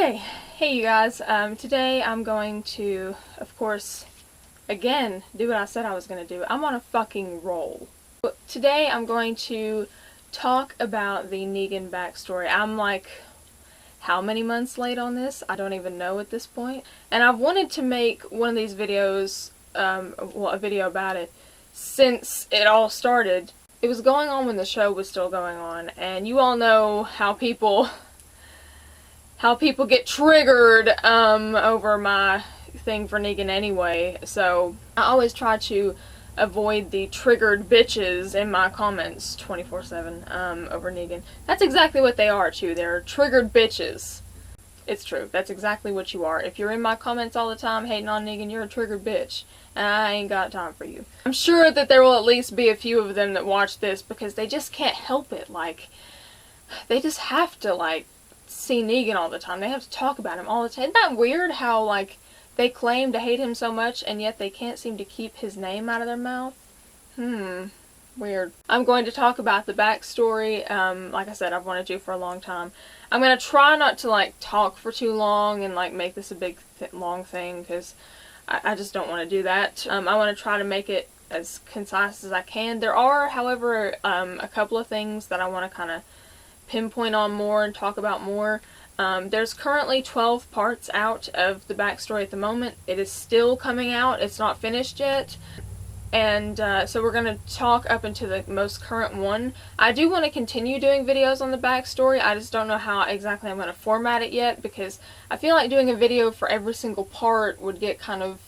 Okay, hey you guys, today I'm going to, of course, again, do what I said I was going to do. I'm on a fucking roll. But today I'm going to talk about the Negan backstory. I'm like, how many months late on this? I don't even know at this point. And I've wanted to make one of these videos, a video about it, since it all started. It was going on when the show was still going on, and you all know how people get triggered over my thing for Negan anyway, so I always try to avoid the triggered bitches in my comments 24/7 over Negan. That's exactly what they are too. They're triggered bitches. It's true. That's exactly what you are. If you're in my comments all the time hating on Negan, you're a triggered bitch. And I ain't got time for you. I'm sure that there will at least be a few of them that watch this because they just can't help it. Like, they just have to, like, see Negan all the time. They have to talk about him all the time. Isn't that weird how, like, they claim to hate him so much and yet they can't seem to keep his name out of their mouth? Weird. I'm going to talk about the backstory. Like I said, I've wanted to for a long time. I'm going to try not to, like, talk for too long and, like, make this a big, long thing because I just don't want to do that. I want to try to make it as concise as I can. There are, however, a couple of things that I want to kind of pinpoint on more and talk about more. There's currently 12 parts out of the backstory at the moment. It is still coming out. It's not finished yet. And so we're going to talk up into the most current one. I do want to continue doing videos on the backstory. I just don't know how exactly I'm going to format it yet because I feel like doing a video for every single part would get kind of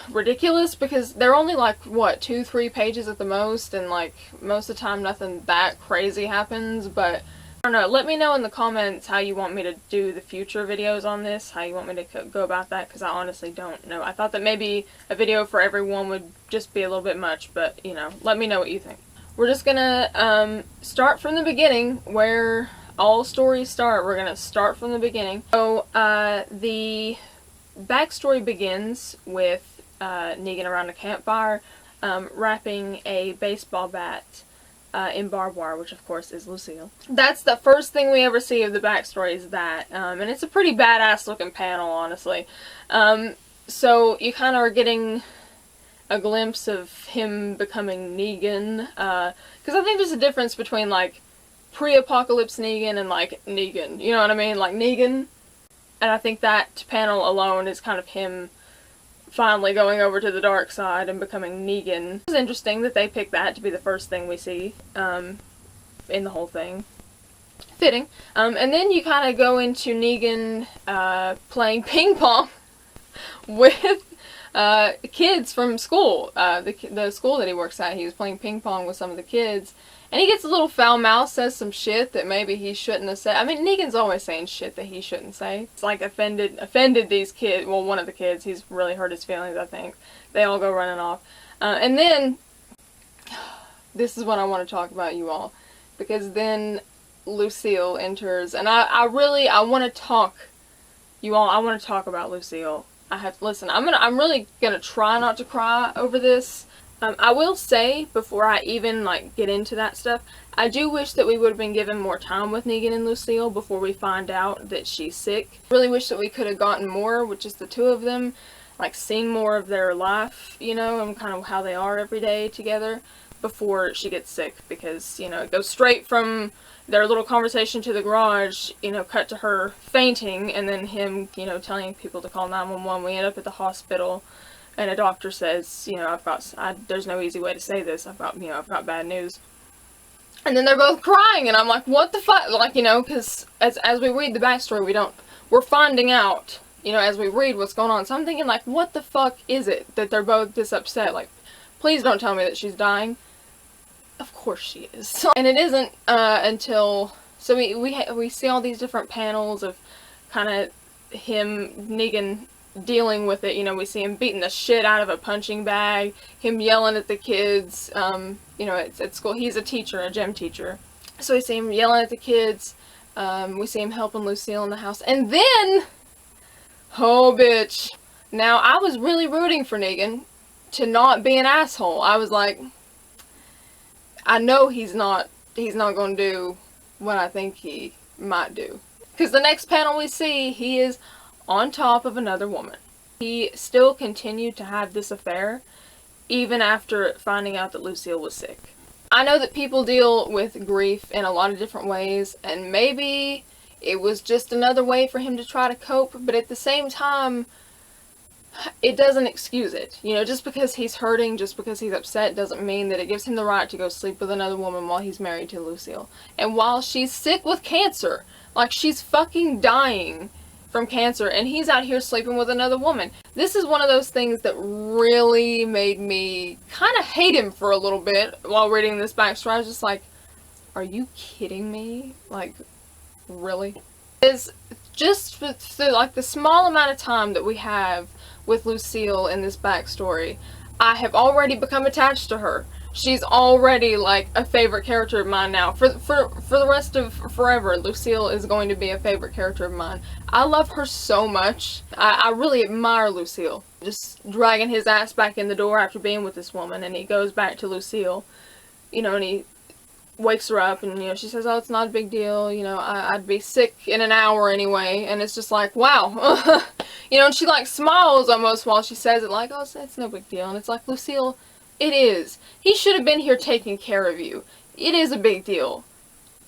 ridiculous because they're only like, what, 2-3 pages at the most, and like most of the time nothing that crazy happens. But I don't know, let me know in the comments how you want me to do the future videos on this, how you want me to go about that, because I honestly don't know. I thought that maybe a video for everyone would just be a little bit much, but, you know, let me know what you think. We're just gonna start from the beginning, where all stories start. We're gonna start from the beginning. So, the backstory begins with Negan around a campfire, wrapping a baseball bat in barbed wire, which of course is Lucille. That's the first thing we ever see of the backstory, is that, and it's a pretty badass looking panel, honestly. So you kind of are getting a glimpse of him becoming Negan, because I think there's a difference between, like, pre-apocalypse Negan and, like, Negan, you know what I mean? Like, Negan, and I think that panel alone is kind of him finally going over to the dark side and becoming Negan. It's interesting that they picked that to be the first thing we see in the whole thing. Fitting. And then you kind of go into Negan playing ping pong with kids from school. The school that he works at, he was playing ping pong with some of the kids. And he gets a little foul-mouthed, says some shit that maybe he shouldn't have said. I mean, Negan's always saying shit that he shouldn't say. It's like offended these kids. Well, one of the kids, he's really hurt his feelings, I think. They all go running off. And then, this is what I want to talk about, you all. Because then Lucille enters. And I want to talk, you all, I want to talk about Lucille. Listen, I'm really gonna try not to cry over this. I will say, before I even, like, get into that stuff, I do wish that we would have been given more time with Negan and Lucille before we find out that she's sick. Really wish that we could have gotten more with just the two of them, like, seen more of their life, you know, and kind of how they are every day together before she gets sick, because, you know, it goes straight from their little conversation to the garage, you know, cut to her fainting, and then him, you know, telling people to call 911. We end up at the hospital. And a doctor says, you know, there's no easy way to say this, I've got bad news. And then they're both crying, and I'm like, what the fuck? Like, you know, because as we read the backstory, we're finding out, you know, as we read what's going on. So I'm thinking, like, what the fuck is it that they're both this upset? Like, please don't tell me that she's dying. Of course she is. And it isn't until, so we see all these different panels of kind of Negan, dealing with it. You know, we see him beating the shit out of a punching bag, him yelling at the kids, you know, at school. He's a teacher, a gym teacher. So we see him yelling at the kids, we see him helping Lucille in the house, and then, oh bitch, now I was really rooting for Negan to not be an asshole. I was like, I know he's not gonna do what I think he might do. Because the next panel we see, he is on top of another woman. He still continued to have this affair, even after finding out that Lucille was sick. I know that people deal with grief in a lot of different ways, and maybe it was just another way for him to try to cope, but at the same time, it doesn't excuse it. You know, just because he's hurting, just because he's upset, doesn't mean that it gives him the right to go sleep with another woman while he's married to Lucille. And while she's sick with cancer, like she's fucking dying from cancer, and he's out here sleeping with another woman. This is one of those things that really made me kind of hate him for a little bit while reading this backstory. I was just like, are you kidding me? Like, really? Is just through like the small amount of time that we have with Lucille in this backstory, I have already become attached to her. She's already like a favorite character of mine now. For the rest of forever, Lucille is going to be a favorite character of mine. I love her so much. I really admire Lucille. Just dragging his ass back in the door after being with this woman, and he goes back to Lucille, you know, and he wakes her up, and, you know, she says, oh, it's not a big deal, you know, I'd be sick in an hour anyway, and it's just like, wow. You know, and she, like, smiles almost while she says it, like, oh, it's no big deal, and it's like, Lucille, it is. He should have been here taking care of you. It is a big deal.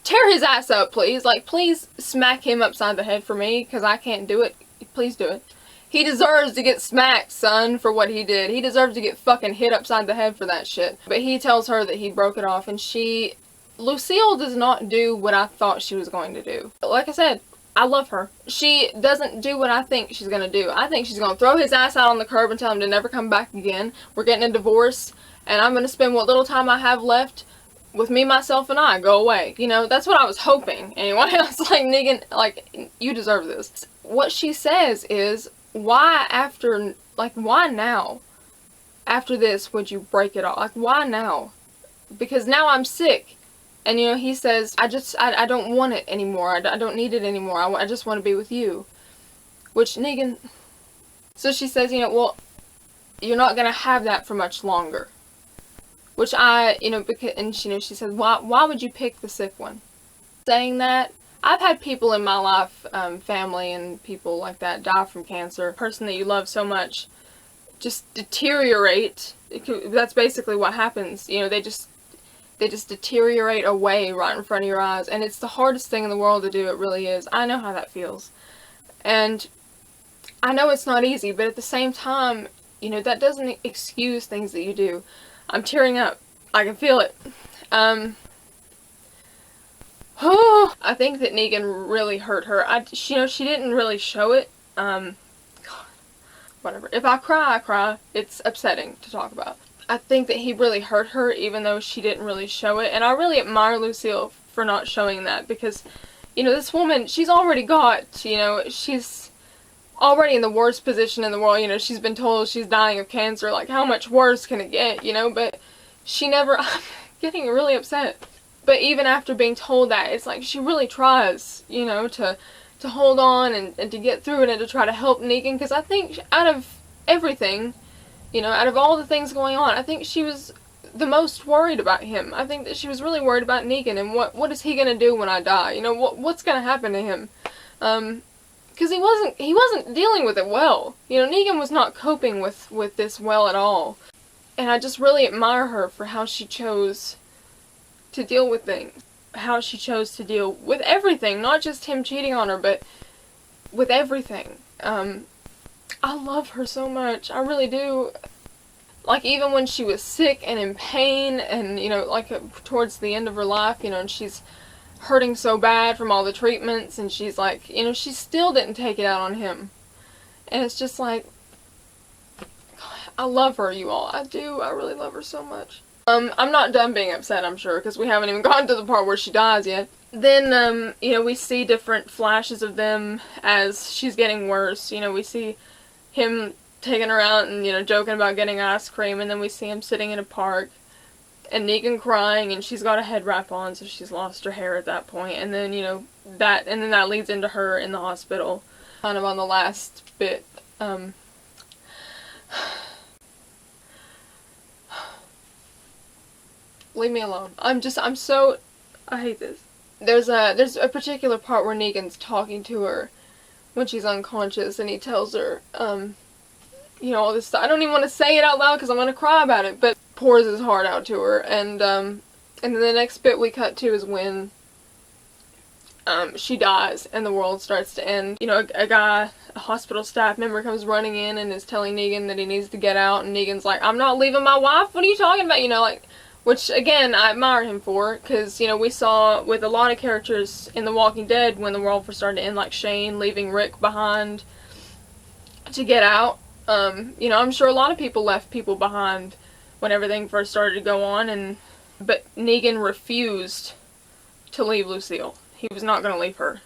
Tear his ass up, please. Like, please smack him upside the head for me, because I can't do it. Please do it. He deserves to get smacked, son, for what he did. He deserves to get fucking hit upside the head for that shit. But he tells her that he broke it off, and Lucille does not do what I thought she was going to do. Like I said, I love her. She doesn't do what I think she's going to do. I think she's going to throw his ass out on the curb and tell him to never come back again. We're getting a divorce, and I'm going to spend what little time I have left with me, myself, and I. Go away. You know, that's what I was hoping. Anyway, I was like, Negan, like, you deserve this. What she says is, why now? After this, would you break it off? Like, why now? Because now I'm sick. And, you know, he says, I don't want it anymore. I don't need it anymore. I just want to be with you. Which, Negan... So she says, you know, well, you're not going to have that for much longer. Which you know, because, and, you know, she says, why would you pick the sick one? Saying that, I've had people in my life, family and people like that, die from cancer. A person that you love so much just deteriorate. That's basically what happens. You know, they just deteriorate away right in front of your eyes, and it's the hardest thing in the world to do. It really is. I know how that feels, and I know it's not easy, but at the same time, you know, that doesn't excuse things that you do. I'm tearing up. I can feel it. I think that Negan really hurt her. You know, she didn't really show it. God, whatever. If I cry, I cry. It's upsetting to talk about. I think that he really hurt her, even though she didn't really show it. And I really admire Lucille for not showing that, because, you know, this woman, she's already got, you know, she's already in the worst position in the world. You know, she's been told she's dying of cancer. Like, how much worse can it get, you know? But she never... I'm getting really upset. But even after being told that, it's like she really tries, you know, to hold on and to get through it and to try to help Negan. Because I think out of everything... You know, out of all the things going on, I think she was the most worried about him. I think that she was really worried about Negan and what is he going to do when I die? You know, what's going to happen to him? Because he wasn't dealing with it well. You know, Negan was not coping with this well at all. And I just really admire her for how she chose to deal with things. How she chose to deal with everything, not just him cheating on her, but with everything. I love her so much. I really do. Like, even when she was sick and in pain and, you know, like, towards the end of her life, you know, and she's hurting so bad from all the treatments, and she's like, you know, she still didn't take it out on him. And it's just like, I love her, you all. I do. I really love her so much. I'm not done being upset, I'm sure, because we haven't even gotten to the part where she dies yet. Then, you know, we see different flashes of them as she's getting worse. You know, we see him taking her out and, you know, joking about getting ice cream, and then we see him sitting in a park, and Negan crying, and she's got a head wrap on, so she's lost her hair at that point, and then, you know, that leads into her in the hospital, kind of on the last bit. Leave me alone. I hate this. there's a particular part where Negan's talking to her when she's unconscious, and he tells her, you know, all this stuff. I don't even want to say it out loud because I'm going to cry about it, but pours his heart out to her, and then the next bit we cut to is when she dies and the world starts to end. You know, a hospital staff member comes running in and is telling Negan that he needs to get out, and Negan's like, I'm not leaving my wife, what are you talking about? You know, like, which, again, I admire him for, because, you know, we saw with a lot of characters in The Walking Dead when the world first started to end, like Shane leaving Rick behind to get out. You know, I'm sure a lot of people left people behind when everything first started to go on, but Negan refused to leave Lucille. He was not going to leave her.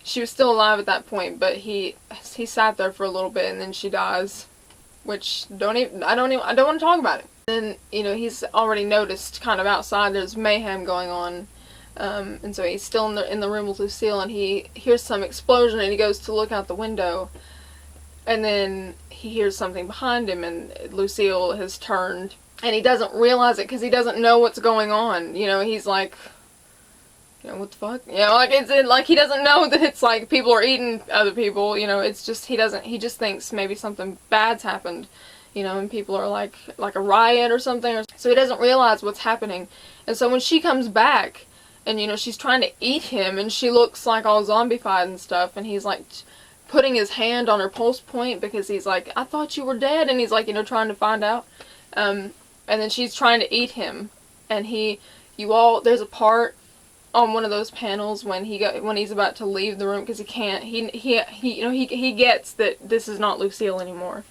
She was still alive at that point, but he sat there for a little bit, and then she dies, which I don't want to talk about it. And, you know, he's already noticed kind of outside there's mayhem going on, and so he's still in the room with Lucille, and he hears some explosion, and he goes to look out the window, and then he hears something behind him, and Lucille has turned, and he doesn't realize it because he doesn't know what's going on. You know, he's like, you know, what the fuck? You know, like, like, he doesn't know that it's like people are eating other people, you know, it's just, he just thinks maybe something bad's happened, you know, and people are like a riot or something, so he doesn't realize what's happening. And so when she comes back, and, you know, she's trying to eat him, and she looks like all zombified and stuff, and he's like putting his hand on her pulse point because he's like, I thought you were dead, and he's like, you know, trying to find out, and then she's trying to eat him, and there's a part on one of those panels when he's about to leave the room because he can't, he gets that this is not Lucille anymore,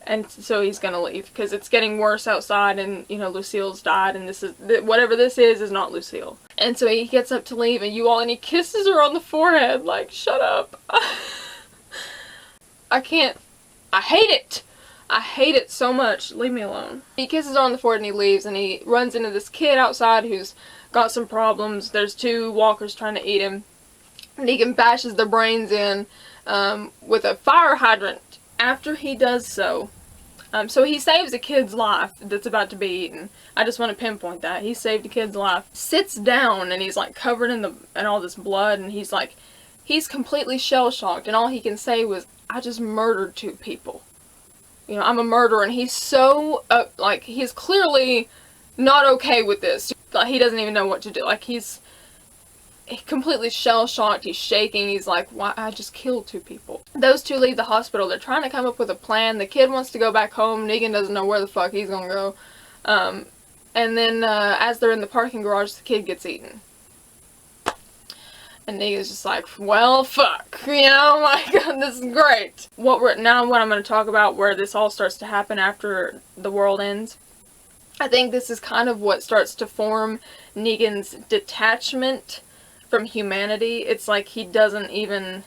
and so he's gonna leave because it's getting worse outside, and, you know, Lucille's died, and whatever this is not Lucille. And so he gets up to leave, and he kisses her on the forehead, like, shut up. I hate it. I hate it so much. Leave me alone. He kisses her on the forehead and he leaves, and he runs into this kid outside who's got some problems. There's 2 walkers trying to eat him. Negan bashes their brains in with a fire hydrant. After he does so, so he saves a kid's life that's about to be eaten. I just want to pinpoint that. He saved a kid's life. Sits down, and he's like covered in all this blood, and he's completely shell-shocked, and all he can say was, I just murdered 2 people. You know, I'm a murderer, and he's so, like, he's clearly not okay with this. Like, he doesn't even know what to do. Like, he's completely shell-shocked, he's shaking, he's like, why, I just killed 2 people. Those 2 leave the hospital, they're trying to come up with a plan. The kid wants to go back home, Negan doesn't know where the fuck he's gonna go. And then, as they're in the parking garage, the kid gets eaten. And Negan's just like, well, fuck, you know, my god, this is great. What I'm going to talk about where this all starts to happen after the world ends. I think this is kind of what starts to form Negan's detachment from humanity. It's like he doesn't even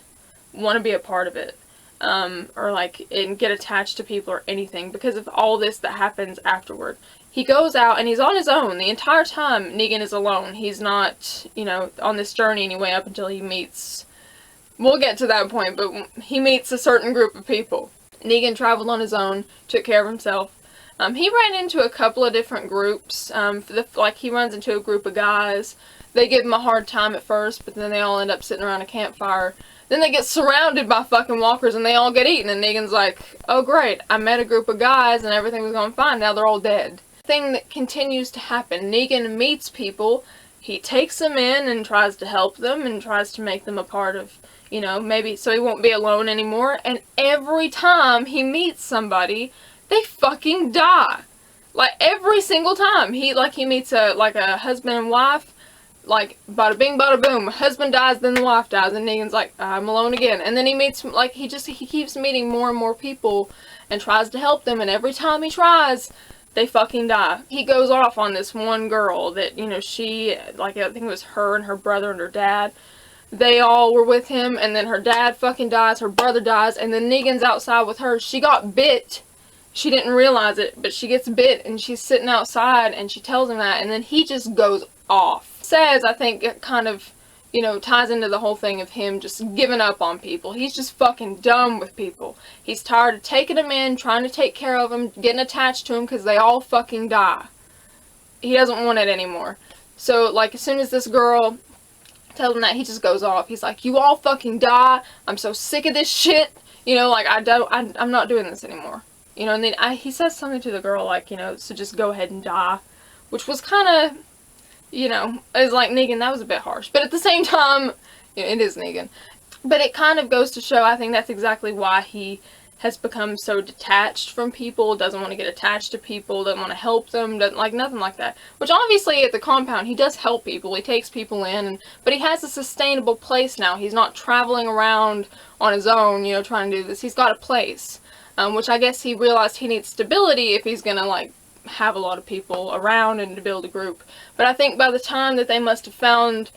want to be a part of it, or like get attached to people or anything because of all this that happens afterward. He goes out and he's on his own. The entire time Negan is alone. He's not, you know, on this journey anyway up until he meets, we'll get to that point, but he meets a certain group of people. Negan traveled on his own, took care of himself. He ran into a couple of different groups. Like, he runs into a group of guys. They give him a hard time at first, but then they all end up sitting around a campfire. Then they get surrounded by fucking walkers and they all get eaten, and Negan's like, oh great, I met a group of guys and everything was going fine, now they're all dead. Thing that continues to happen. Negan meets people, he takes them in and tries to help them and tries to make them a part of, you know, maybe so he won't be alone anymore, and every time he meets somebody, they fucking die. Like, every single time. He meets a husband and wife, like, bada bing, bada boom. Husband dies, then the wife dies, and Negan's like, I'm alone again. And then he meets, like, he keeps meeting more and more people and tries to help them, and every time he tries, they fucking die. He goes off on this one girl that, you know, she, like, I think it was her and her brother and her dad. They all were with him, and then her dad fucking dies, her brother dies, and then Negan's outside with her. She got bit. She didn't realize it, but she gets bit, and she's sitting outside, and she tells him that, and then he just goes off. Says, I think, it kind of, you know, ties into the whole thing of him just giving up on people. He's just fucking done with people. He's tired of taking them in, trying to take care of them, getting attached to them, because they all fucking die. He doesn't want it anymore. So, like, as soon as this girl tells him that, he just goes off. He's like, you all fucking die. I'm so sick of this shit. You know, like, I'm not doing this anymore. You know, and then he says something to the girl, like, you know, so just go ahead and die. Which was kind of, you know, it's like, Negan, that was a bit harsh. But at the same time, you know, it is Negan. But it kind of goes to show, I think that's exactly why he has become so detached from people, doesn't want to get attached to people, doesn't want to help them, doesn't like nothing like that. Which obviously at the compound, he does help people, he takes people in, but he has a sustainable place now. He's not traveling around on his own, you know, trying to do this. He's got a place, which I guess he realized he needs stability if he's gonna, like, have a lot of people around and to build a group. But I think by the time that they must have found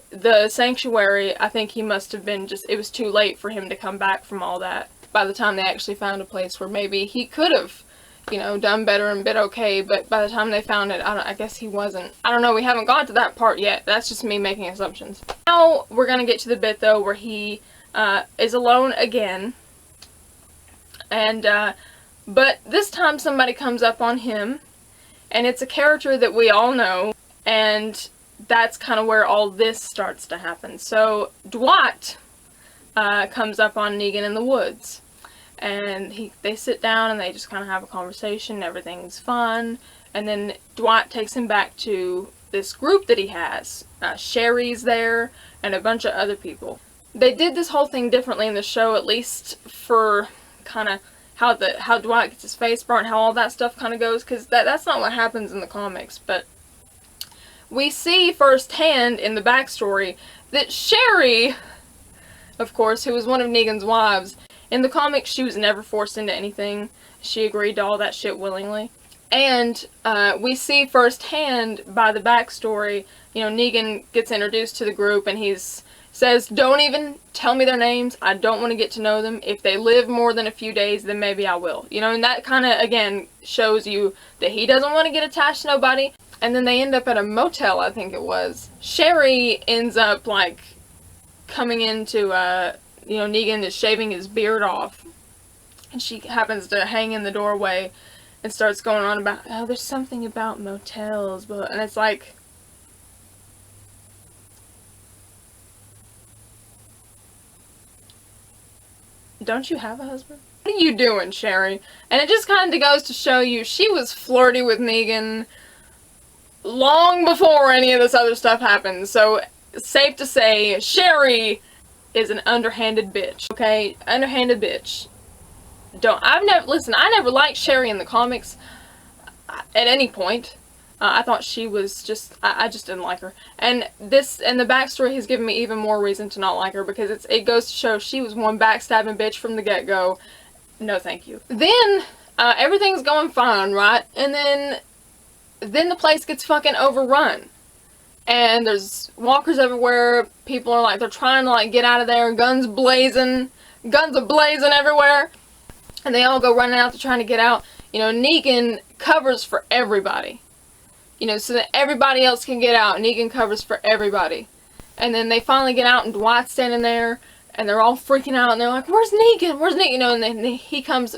the sanctuary, I think he must have been just, it was too late for him to come back from all that. By the time they actually found a place where maybe he could have, you know, done better and been okay, but by the time they found it, I guess he wasn't. I don't know, we haven't got to that part yet. That's just me making assumptions. Now we're gonna get to the bit, though, where he is alone again, and but this time somebody comes up on him, and it's a character that we all know, and that's kind of where all this starts to happen. So Dwight comes up on Negan in the woods, and they sit down and they just kind of have a conversation. Everything's fun, and then Dwight takes him back to this group that he has. Sherry's there and a bunch of other people. They did this whole thing differently in the show, at least for kind of how Dwight gets his face burnt, how all that stuff kind of goes, because that's not what happens in the comics. But we see firsthand in the backstory that Sherry, of course, who was one of Negan's wives, in the comics she was never forced into anything. She agreed to all that shit willingly. And we see firsthand by the backstory, you know, Negan gets introduced to the group and says, don't even tell me their names. I don't want to get to know them. If they live more than a few days, then maybe I will. You know, and that kind of, again, shows you that he doesn't want to get attached to nobody. And then they end up at a motel, I think it was. Sherry ends up, like, coming into, you know, Negan is shaving his beard off. And she happens to hang in the doorway and starts going on about, oh, there's something about motels, but, and it's like, don't you have a husband? What are you doing, Sherry? And it just kind of goes to show you she was flirty with Negan long before any of this other stuff happened. So, safe to say, Sherry is an underhanded bitch. Okay? Underhanded bitch. I never liked Sherry in the comics at any point. I thought she was just, I just didn't like her. And the backstory has given me even more reason to not like her, because it goes to show she was one backstabbing bitch from the get-go. No thank you. Then, everything's going fine, right? And then the place gets fucking overrun. And there's walkers everywhere, people are like, they're trying to like get out of there, guns are blazing everywhere. And they all go running out, they're trying to get out. You know, Negan covers for everybody. You know, so that everybody else can get out. Negan covers for everybody. And then they finally get out and Dwight's standing there. And they're all freaking out. And they're like, where's Negan? Where's Negan? You know, and then he comes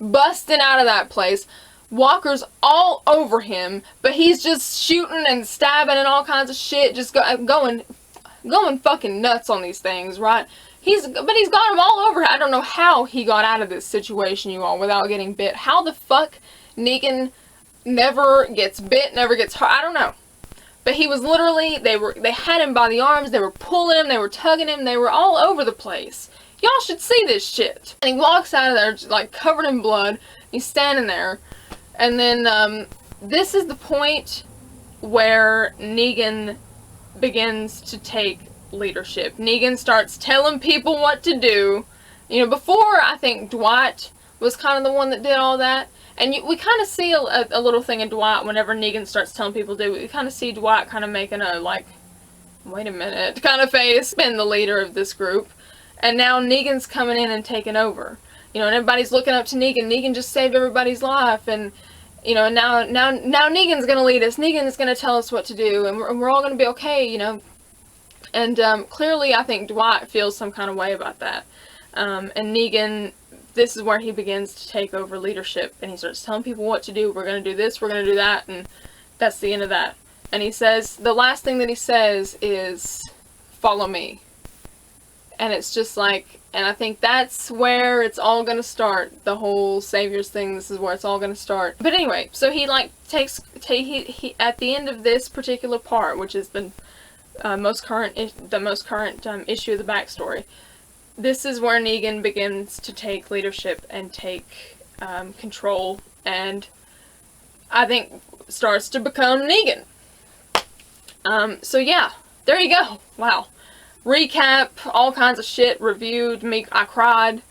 busting out of that place. Walkers all over him. But he's just shooting and stabbing and all kinds of shit. Just going fucking nuts on these things, right? But he's got them all over. I don't know how he got out of this situation, you all, without getting bit. How the fuck Negan never gets bit, never gets hurt. I don't know. But he was literally, they had him by the arms, they were pulling him, they were tugging him, they were all over the place. Y'all should see this shit. And he walks out of there, just, like, covered in blood. He's standing there. And then, this is the point where Negan begins to take leadership. Negan starts telling people what to do. You know, before, I think Dwight was kind of the one that did all that. And we kind of see a little thing in Dwight whenever Negan starts telling people to do it. We kind of see Dwight kind of making a, like, wait a minute kind of face. Been the leader of this group. And now Negan's coming in and taking over. You know, and everybody's looking up to Negan. Negan just saved everybody's life. And, you know, now Negan's going to lead us. Negan is going to tell us what to do. And we're all going to be okay, you know. And clearly I think Dwight feels some kind of way about that. And Negan, this is where he begins to take over leadership, and he starts telling people what to do. We're going to do this, we're going to do that, and that's the end of that. And he says, the last thing that he says is, "Follow me." And it's just like, and I think that's where it's all gonna start. The whole Saviors thing, this is where it's all gonna start. But anyway, so he like he at the end of this particular part, which is the most current issue of the backstory, this is where Negan begins to take leadership and take control, and I think starts to become Negan. So yeah, there you go. Wow. Recap, all kinds of shit, reviewed, I cried.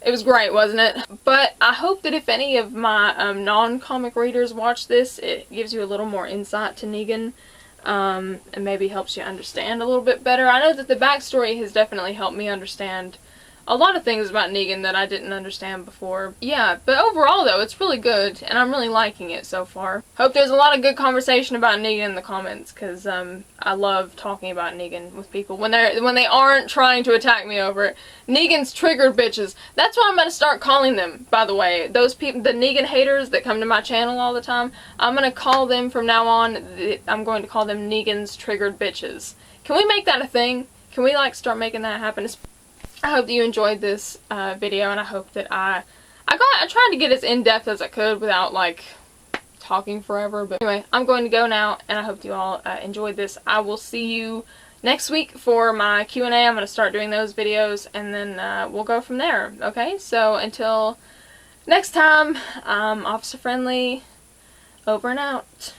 It was great, wasn't it? But I hope that if any of my non-comic readers watch this, it gives you a little more insight to Negan, and maybe helps you understand a little bit better. I know that the backstory has definitely helped me understand a lot of things about Negan that I didn't understand before. Yeah, but overall though, it's really good, and I'm really liking it so far. Hope there's a lot of good conversation about Negan in the comments, because I love talking about Negan with people when they aren't trying to attack me over it. Negan's triggered bitches. That's what I'm going to start calling them, by the way. Those people, the Negan haters that come to my channel all the time, I'm going to call them from now on, I'm going to call them Negan's triggered bitches. Can we make that a thing? Can we like start making that happen? I hope that you enjoyed this video, and I hope that I tried to get as in-depth as I could without like talking forever. But anyway, I'm going to go now, and I hope you all enjoyed this. I will see you next week for my Q&A. I'm going to start doing those videos, and then we'll go from there. Okay, so until next time, Officer Friendly, over and out.